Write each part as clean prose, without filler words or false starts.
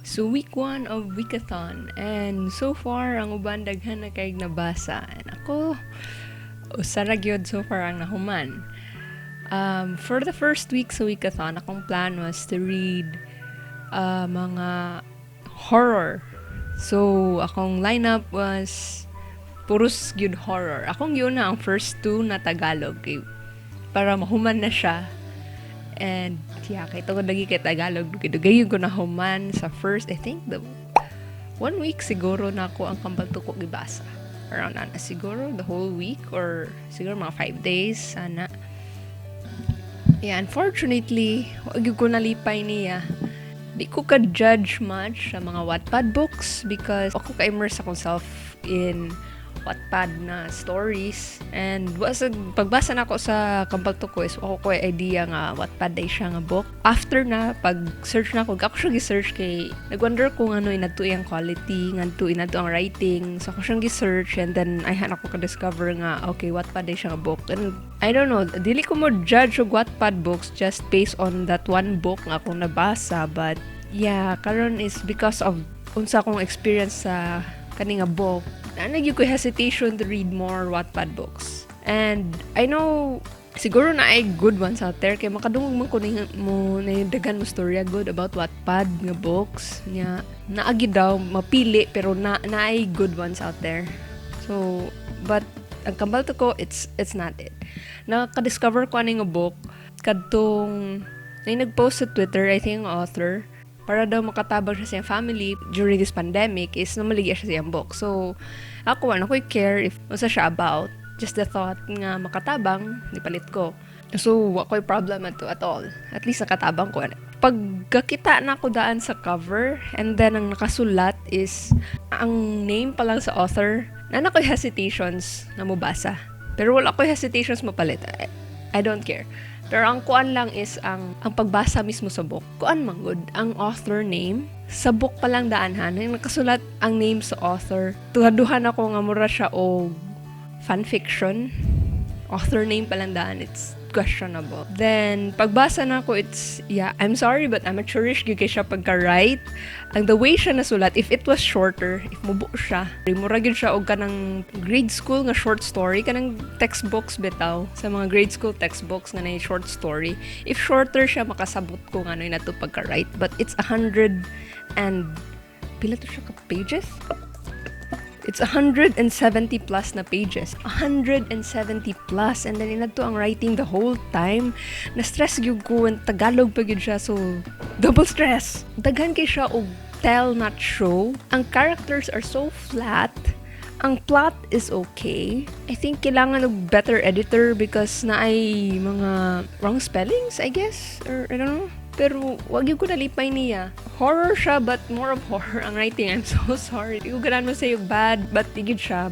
So week 1 of Weekathon, and so far ang uban daghan na kay nabasa. And ako usara gyud so far ang nahuman. For the first week sa Weekathon, akong plan was to read mga horror. So akong lineup was puros gyud horror. Akong yun na ang first two na Tagalog para mahuman na siya. And yeah, kay tungod lagi kay Tagalog, dugayon ko na human sa first, I think the 1 week siguro na ako ang kambal tuko gibasa. Around na siguro the whole week or siguro mga 5 days sana. Yeah, unfortunately, wag ko nalipay niya. Di ko ka-judge much sa mga Wattpad books because ako ka-immerse akong self in Wattpad na stories, and pagbasa na ako sa Kambal Tuko is ako ko idea nga Wattpad ay siya nga book. After na pag-search na ako siya gi-search kay nagwonder ko ano inadto iyang quality, ngadto inadto ang writing. So ako siyang gi-search, and then ay ako ka-discover nga okay, Wattpad ay siya nga book. And I don't know, dili ko mo judge og Wattpad books just based on that one book nga akong nabasa, but yeah, karon is because of unsa akong experience sa kani nga book. Nagyo ko hesitation to read more Wattpad books. And I know siguro na ay good ones out there kay makadungog man ko mo na dagan mo storya good about Wattpad nga books nya naagi daw mapili pero na ay good ones out there. So but ang Kambal Tuko, it's not it. Nakaka-discover ko ani nga book kadtong nagpost sa Twitter, I think ang author, para daw makatabang siya sa family during this pandemic is namaligya siya sa iyang book. So, ako care if masa siya about. Just the thought nga makatabang, nipalit ko. So, ako'y problem ato at all. At least nakatabang ko. Pagkakita na ako daan sa cover, and then ang nakasulat is ang name pa lang sa author, na ako'y hesitations na mabasa. Pero wala ako'y hesitations mapalit. I don't care. Pero ang kuan lang is ang pagbasa mismo sa book. Kuan man good ang author name sa book pa lang daan yung nakasulat ang name sa author. Tuhaduhan ako nga mura siya o fanfiction. Author name pa lang daan, it's questionable. Then pagbasa na ko, it's I'm sorry but amateurish gyud kay siya pagka-write. Ang the way siya nasulat, if it was shorter, if mubo siya, mura gyud siya og kanang grade school nga short story, kanang textbooks bitaw sa mga grade school textbooks nga na short story. If shorter siya, makasabot ko nga na to pagka-write, but it's 100 and pila to siya ka pages? It's 170 plus na pages. 170 plus. And then inadto ang writing the whole time. Na-stress gyud ko and Tagalog pa gyud siya. So, double stress. Daghan kay siya og tell not show. Ang characters are so flat. Ang plot is okay. I think kailangan og better editor because na ay mga wrong spellings, I guess. Or I don't know. Pero wag yung ko nalipay niya. Horror siya, but more of horror ang writing. I'm so sorry. Hindi ko ganan mo sa'yo bad, but tigid siya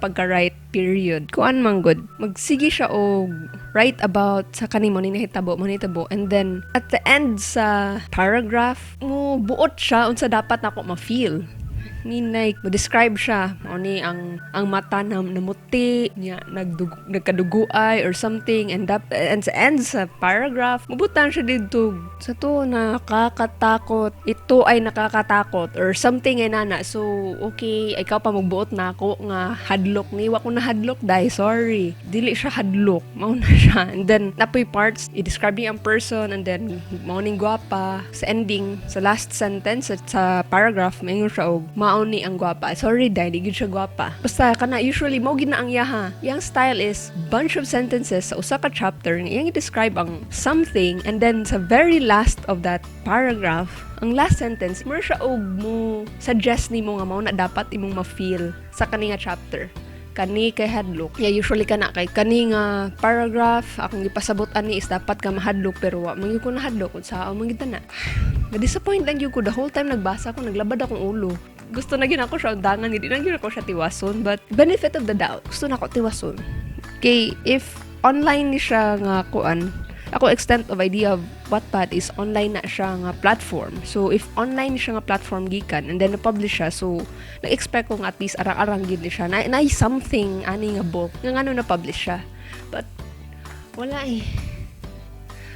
pagka-write, period. Kuan man good. Magsige siya o write about sa kanimo ni nahitabo. And then, at the end sa paragraph, mo buot siya unsa dapat nako ma-feel. Mo-describe siya o ni ang mata na namuti niya nagkaduguay or something, and sa end sa paragraph mabutan siya dito sa to nakakatakot, ito ay nakakatakot or something ay nana. So okay, ikaw pa magbuot na ako nga hadlok ni wa ko na hadlok dai, sorry, dili siya hadlok, mao na siya. And then napoy parts i-describe niya ang person, and then mao ning gwapa sa ending sa last sentence sa paragraph mayon siya og ni ang gwapa. Sorry, dahil di siya gwapa. Basta kana usually mo gina ang yaha. Yang style is bunch of sentences sa usa ka chapter nga iyang i-describe ang something, and then sa very last of that paragraph, ang last sentence mo siya og mo suggest nimo nga mao na dapat imong ma-feel sa kani nga chapter. Kani kay hadlok. Yeah, usually kana kay kani nga paragraph akong gipasabot ani is dapat ka mahadlok, pero wa man gyud ko nahadlok unsa ang mga na. Na-disappoint lang gyud ko the whole time nagbasa ko, naglabad akong ulo. Gusto na gyud ako siya undangan, hindi na gyud ako siya tiwason, but benefit of the doubt, gusto na ako tiwason. Okay, if online ni siya nga kuan, ako extent of idea of Wattpad is online na siya nga platform. So if online siya nga platform gikan and then na-publish siya, so nag-expect ko nga at least arang-arang gid ni siya na something ani nga book nga ngano na-publish siya. But wala eh.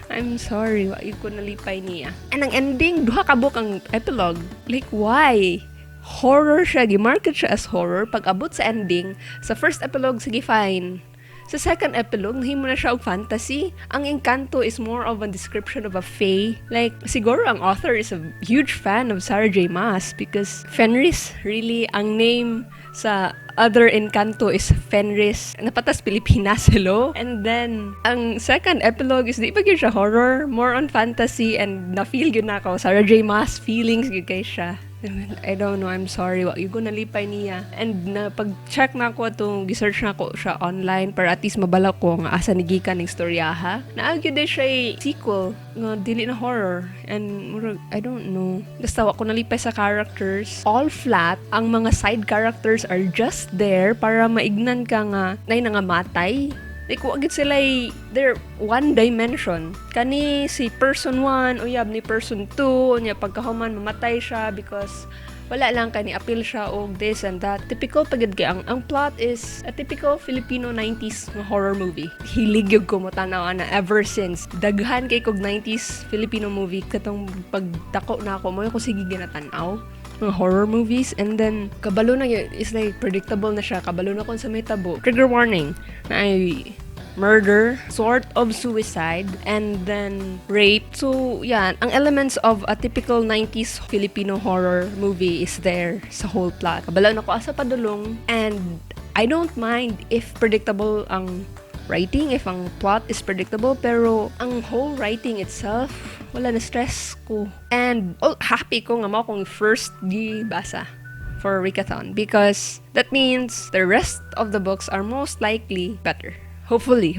I'm sorry, wa ko nalipay niya. And ang ending, duha ka book ang epilogue. Like, why? Horror siya, gimarket siya as horror. Pag abot sa ending, sa first epilogue, sige fine. Sa second epilogue, nahimo na siya og fantasy. Ang Encanto is more of a description of a fae. Like, siguro ang author is a huge fan of Sarah J. Maas because Fenris, really, ang name sa other Encanto is Fenris. Napatas Pilipinas, hello? And then, ang second epilogue is di pa gyud siya horror, more on fantasy, and na-feel yun na ako. Sarah J. Maas feelings gyud kay siya. I don't know, I'm sorry, wag yung nalipay niya. And na pag-check na ako itong, research na ako siya online para at least mabala ko nga asa nigikan ng storyaha. Naagyo din siya sequel nga dili na horror. And I don't know. Basta wag ko nalipay sa characters. All flat. Ang mga side characters are just there para maignan ka nga nay nangamatay. Like, wagit sila they're one dimension. Kani si person 1, uyab ni person 2, niya pagkahuman mamatay siya because wala lang kani appeal siya og this and that. Typical pagid kay ang plot is a typical Filipino 90s horror movie. Hilig gyud ko mo tanaw na ever since. Daghan kay kog 90s Filipino movie katong pagdako na ako mo ko sige ginatanaw mga horror movies, and then kabalo na yun, is like predictable na siya, kabalo na kung sa may tabo. Trigger warning na ay murder, sort of suicide, and then rape. So yan, ang elements of a typical 90s Filipino horror movie is there sa whole plot. Kabalo na ko asa padulong, and I don't mind if predictable ang writing, if ang plot is predictable, pero ang whole writing itself, wala na stress ko. And happy ko nga mo akong first gibasa for Wikathon because that means the rest of the books are most likely better. Hopefully.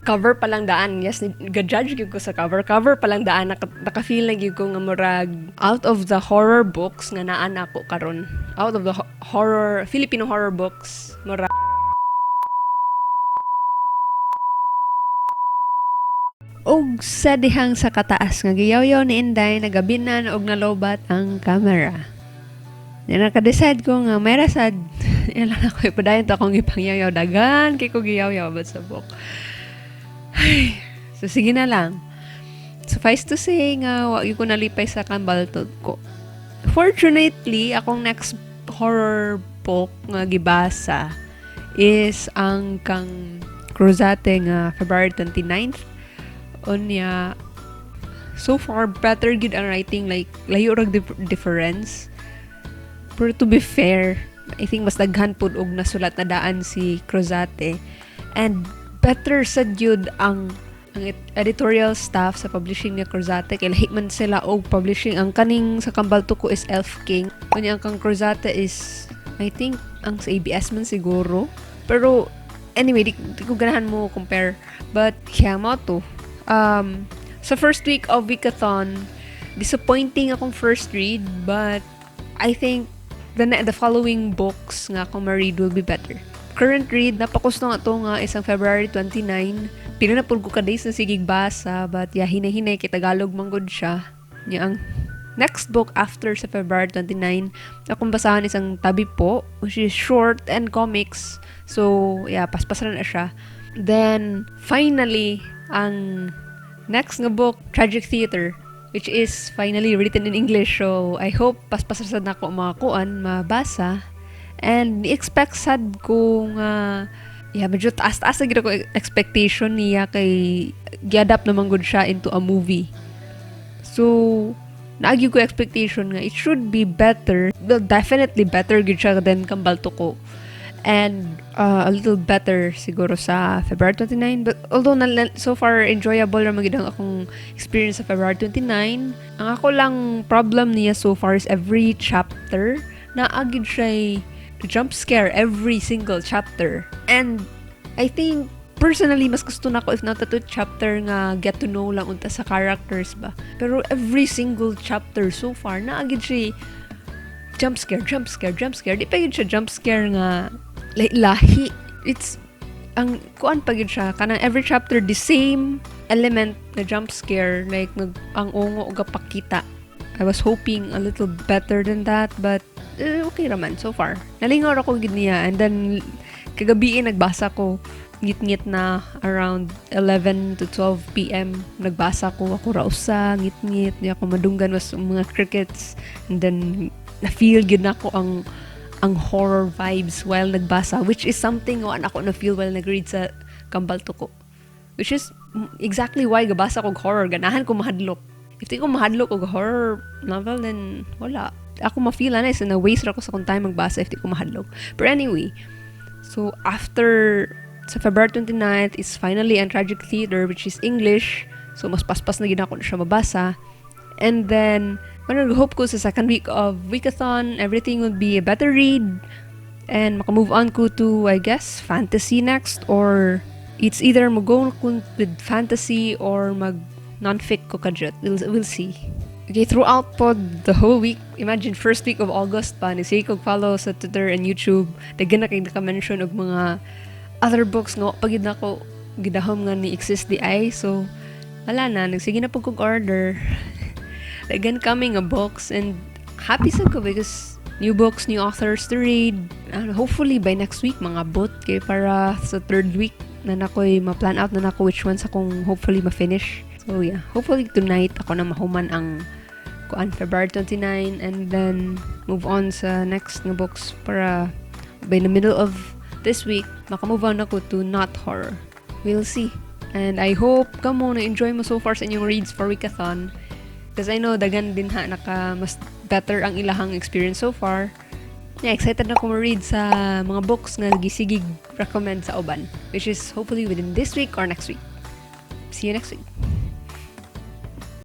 Cover pa lang daan. Yes, ga-judge ko sa cover. Cover pa lang daan. Naka-feel lang ko nga murag out of the horror books nga naan ako karon. Out of the Filipino horror books, murag og sa dihang sa kataas nga giyaw-yaw ni Inday nagabinan og nalobat ang camera. Di naka-decide ko nga may rasad ilan ako ipadayon to akong ipangyaw-yaw dagan kay ko giyaw-yaw ba sa book. Ay, so sige na lang. Suffice to say nga wag ko nalipay sa kambaltod ko. Fortunately, akong next horror book nga gibasa is ang kang Cruzate nga February 29th. Unya, so far better gid ang writing, like layo ra difference, pero to be fair I think mas daghan pud og nasulat na daan si Cruzate, and better sad yun ang editorial staff sa publishing ni Cruzate kay lahi man sila og publishing. Ang kaning sa Kambalto ko is Elf King, unya ang kang Cruzate is I think ang sa ABS man siguro, pero anyway di ko ganahan mo compare, but kaya mo to. Sa first week of Wikathon, disappointing akong first read, but I think the following books nga akong ma-read will be better. Current read, napakusto nga ito nga isang February 29. Pinanapul ko ka days na sigig basa, but hinay-hinay kay Tagalog manggod siya. Ang next book after sa February 29, akong basahan isang Tabi Po, which is short and comics. So, paspasan na siya. Then, finally, ang next nga book, Tragic Theater, which is finally written in English. So, I hope paspasan na ako mabasa. And ni-expect sad ko nga, medyo taas-taas na ko expectation niya kay gi-adapt naman good siya into a movie. So, naagyo ko expectation nga, it should be better. Well, definitely better good siya than Kambalto ko. And a little better siguro sa February 29. But although so far enjoyable naman gid ang akong experience sa February 29, ang ako lang problem niya so far is every chapter naagid siya jump scare every single chapter. And I think personally mas gusto na ko if not to chapter nga get to know lang unta sa characters ba. Pero every single chapter so far naagid siya jump scare. Di pa yun siya jump scare nga lahi. It's ang kuan pagid siya kanang every chapter the same element na jump scare, like ang ungo og pakita. I was hoping a little better than that, but okay raman so far. Nalingaw ako gid niya, and then kagabi nagbasa ko ngit-ngit na around 11 to 12 p.m. Nagbasa ko, ako raw sa ngit-ngit, niya ako madunggan was mga crickets, and then na-feel gid na ko ang horror vibes while nagbasa, which is something wala ako na-feel while nag-read sa Kambal Tuko. Which is exactly why gabasa ko horror, ganahan ko mahadlok. If di ko mahadlok og horror novel, then wala. Ako ma-feel na is na waste ra ko sa kung time magbasa if di ko mahadlok. But anyway, so after sa February 29th is finally ang Tragic Theater, which is English. So mas paspas na gid ako na siya mabasa. And then hope ko sa second week of Weekathon, everything would be a better read. And maka-move on ko to, I guess, fantasy next, or it's either mag-go ko with fantasy or non-fic ko kadyot. We'll see. Okay, throughout po the whole week, imagine first week of August pa, nagsige kog follow sa Twitter and YouTube, daghan na kay naka-mention og mga other books nga pagid na ko gidahom nga ni Exist the Eye. So wala na, nagsige na po kog order. Daghan coming nga books, and happy sa ko because new books, new authors to read. And hopefully by next week mga bot kay para sa third week na nakoy ma-plan out na nako which ones akong hopefully ma-finish. So yeah, hopefully tonight ako na mahuman ang February 29, and then move on sa next nga books para by the middle of this week maka-move on ako to not horror. We'll see. And I hope kamo na-enjoy mo so far sa inyong reads for Weekathon. Because I know dagan din mas better ang ilahang experience so far. Yeah, excited na ko ma-read sa mga books nga gisigig recommend sa uban, which is hopefully within this week or next week. See you next week.